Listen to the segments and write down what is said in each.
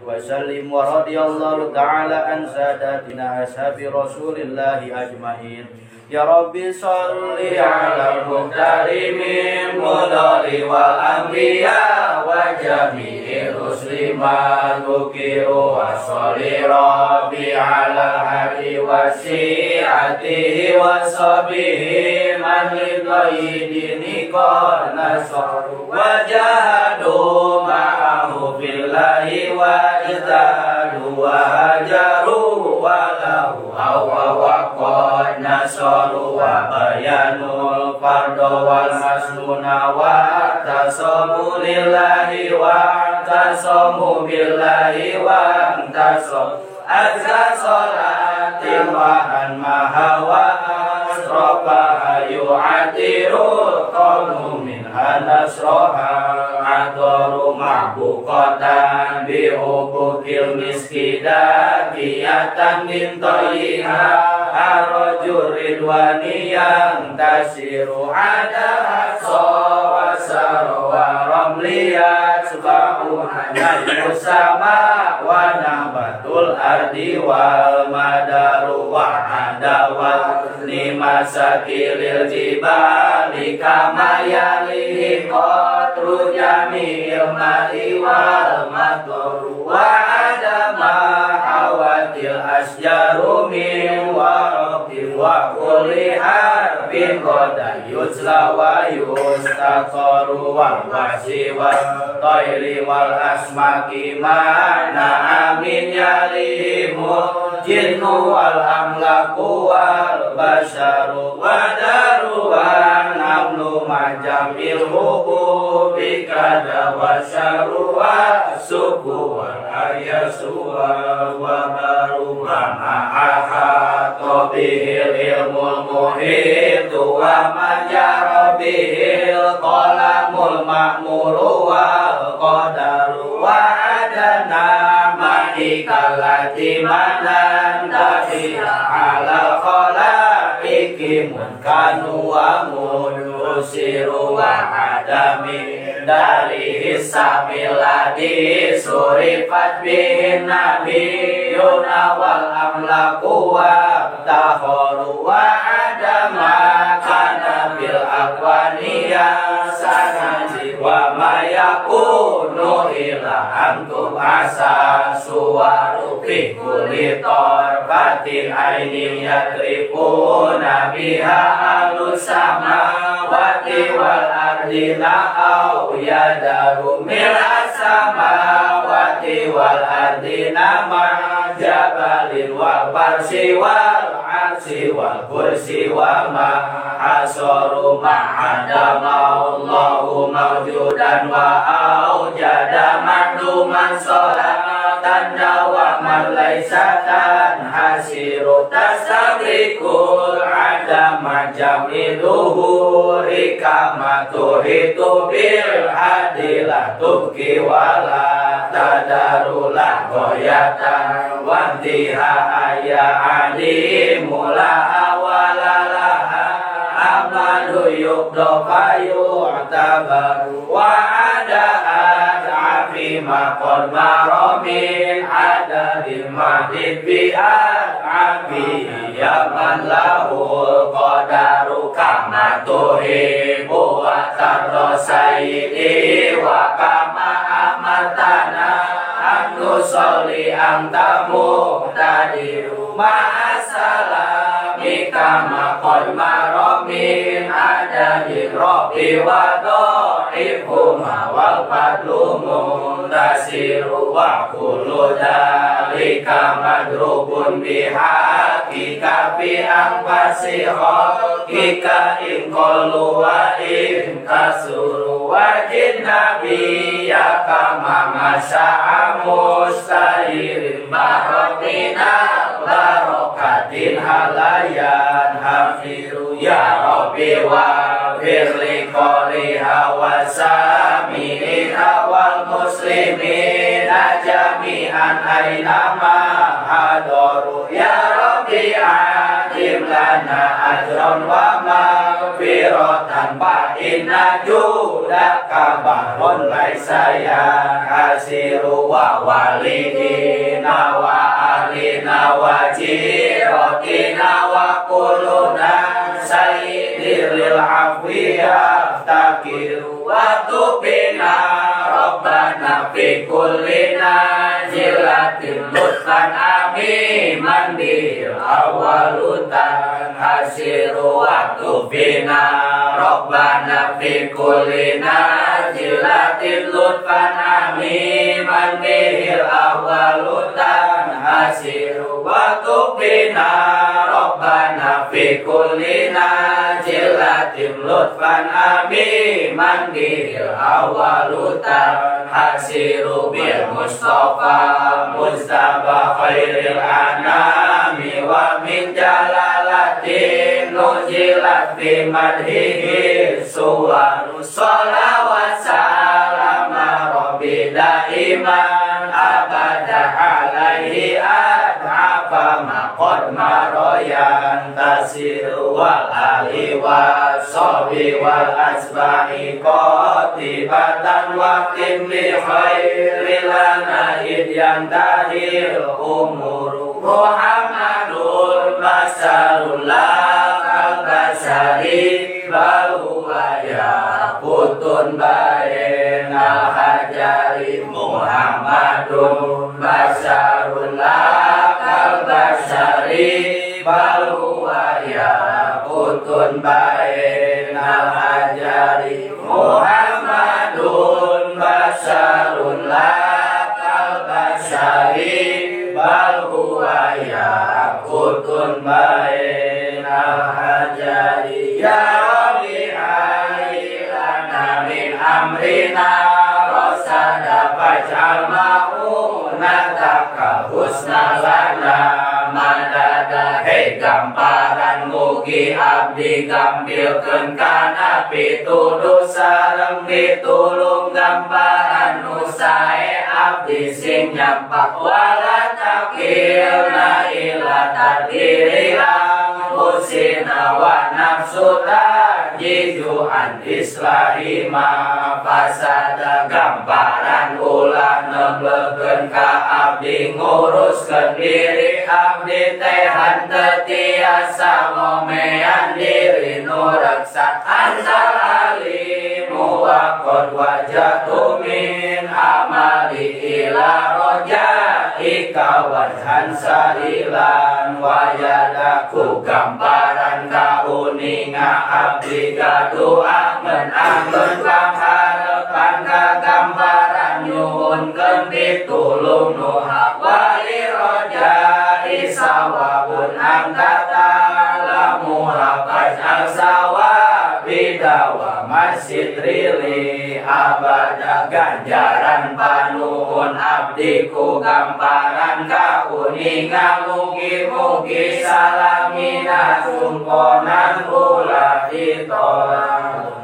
وسلم ورضي الله تعالى عن ساداتنا أصحاب رسول الله أجمعين يا ربي صل على المختار من مدار والأنبياء وجميع الرسل ما ذكروا وصل ربي على الهدي وشيعته وصحبه من للطيبين قد نصروا وجاهدوا معه في الله وإذادوا وهجروا وله وقد نصروا وبيانوا الفرد والمسنون واعتصموا لله واعتصموا بالله وانتصروا أزكى صلاة وأنمها وأسرفها يعتر القوم منها نصرها عطر محبوقة بحقوق المسك داكية من طيها الرجل رضوان ينتشر على وسر ورمليا سبحانه السماء ونبات الأرض والمدار وعدوات لمساكل الجبال كما يليه قطر جميع الماء والمطر وعدم حوات الأشجار من ورق وكل حرب قد يجلى ويستقر والوحش والطير والأسماك منع من يليهم الجن والأملاك والبشر ودار والنمل مع جمع الحبوب كذا والشر والسك والأياس والوبر وما أحاط به العلم المحيط وما جرى به القلم المأمور والقدر وعدنا ملك التي مننت بها على الخلائق منكر ومنكسر وعدم داره السمي الذي صرفت به النبيون والأملاك وافتخروا وعدم كان بالأكوان سنجي وما يكون إلا أن تبعث صور في كل طرفة عين يضربون بها أهل السماوات والأرض أو يدار من السماوات والأرض مع جبل والفرش والعرش والكرسي وما حصر ما عدم الله موجودا وأوجد معلوما صلاة دواما ليس تنحسر تستغرق العدم جمع ظهور كما تحيط بالحد لا تبكي ولا تدار لا غاية وانتهاء يا عليم لها ولا لها أمل يقضى فيعتبر وعداء فيما قد مر من عدد المعدد بأفعاله يا من له القدر كما تحب وترضى سيدي وكما أمرتنا أن نصلي أنت مقتدر مع السلام كما قد مر من عدد الرب وضعفهما والفضل منتصر وكل ذلك مضروب بحقك في أنفس خلقك إن قالوا وإن كسروا وجد نبيك كما مشاء مستعير بركنا بركة هلايان حفير يا ربي واغفر لقولها وسامعها والمسلمين جميعا أينما حضروا يا ربي أعلم لنا أجرا ومغفرة maghfiratan fa inna judaka bahrun laisa yankasiru wa walidina wa ahlina wa jiratina wa kuluna sayyidir lil afwi yaftakiru wa tubina rabbana fi kulli najilatin lutfan amiman bil awalutan hasiru wa tubina rabbana fi kulli najilatin lutfan amiman bil awalutan hasiru wa tubina rabbana fi kulli najilatin lutfan amiman bil awalutan hasiru bil mustafa mustafa khairil anami wa min jalalatin nujilat fi madhihi suwaru salawat salama rabbi daiman abada alaihi adhafa maqad maroyan tasiru wal ali wa sobi wal asbahi qatibatan waqtim li khairil anaid yang tahir umuru Muhammadun basarullah al-basari bahuaya putun baina hajari Muhammadun basarullah al-basari bahuaya putun baina hajari Muhammadun basarullah al-basari bahuaya putun baina hajari ya Rabbi ailana min amrina rosada faj'al ma'unataka husna lana madada hei gamparan mugi abdi gambilkeun kana pituduh sareng ditulung gamparan nu sae abdi sing nyampak wala takilna ila tadiriang husina wa nafsu tajiju an islahima fasada gamparan ulah neblekeun ka abdi nguruskeun diri abdi teh henteu tiasa ngomean diri nu reksa ansal alimu wa qad wajatu min amali ila rojaika wajhan sailan wajadaku gamparan kauninga abdi gadua menangkeun pangharepan ka gamparan nyuhunkeun ditulung nu hak wali rojai sawabun angkata lamu hafaz al-sawa bidawa masjid rili abada ganjaran panuhun abdiku gamparan kauninga mugi-mugi salamina sumponan ulah ditolak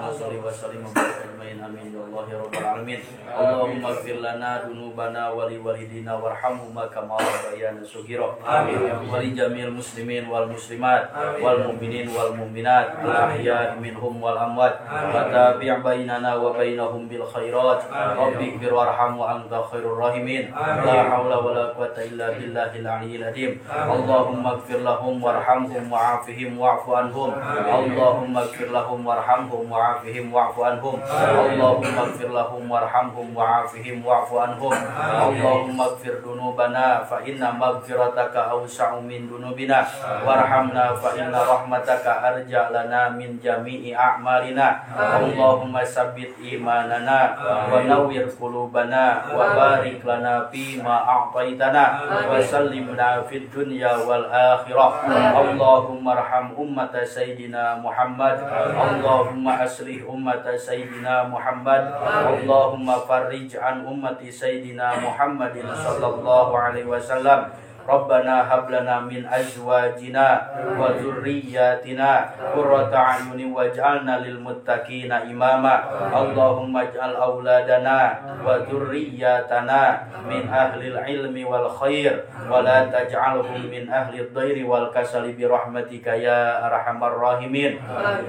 Allahumma ighfir lana dunubana wa li walidina warhamhuma kama rabbayana shaghira. Amin. Wa li jamil muslimin wal muslimat wal mu'minin wal mu'minat al ahya'i minhum wal amwat. Wa tabi' bainana wa bainahum bil khairat. Rabbi ighfir warham wa anta khairur rahimin. La haula wa la quwwata illa billahil aliyyil azim. Allahumma ighfir lahum warhamhum wa'afihim wa'fu anhum. Allahumma ighfir lahum warhamhum wa'afihim wa'fu anhum. Allahumma ighfir lahum warhamhum wa'afihim wa'fu anhum. Allahumma ighfir dunubana fa inna maghfirataka awsa'u min dunubina warhamna fa inna rahmataka arja lana min jami'i a'malina. Allahumma sabbit imanana wa nawwir qulubana wa barik lana fi ma a'taitana wa sallimna fid dunya wal akhirah. Allahumma arham ummata sayyidina Muhammad. Allahumma aslih ummata sayyidina Muhammad. Allahumma farrij an ummati sayyidina Muhammadin sallallahu alaihi wasallam. Rabbana hab lana min azwajina wa dzurriyyatina qurrata a'yunin waj'alna lil muttaqina imama. Allahumma ij'al auladana wa dzurriyyatana min ahlil ilmi wal khair wa la taj'alhum min ahlid dhairi wal kasali bi rahmatika ya arhamar rahimin.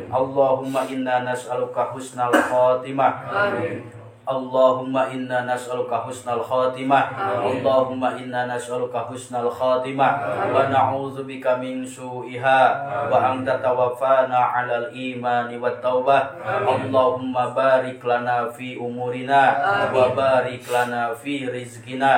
Allahumma inna nas'aluka husnal khatimah. Allahumma inna nas'aluka husnal khatimah. Allahumma inna nas'aluka husnal khatimah wa na'udzubika min su'iha wa anta tawaffana 'alal imani wat taubah. Allahumma barik lana fi umurina wa barik lana fi rizqina.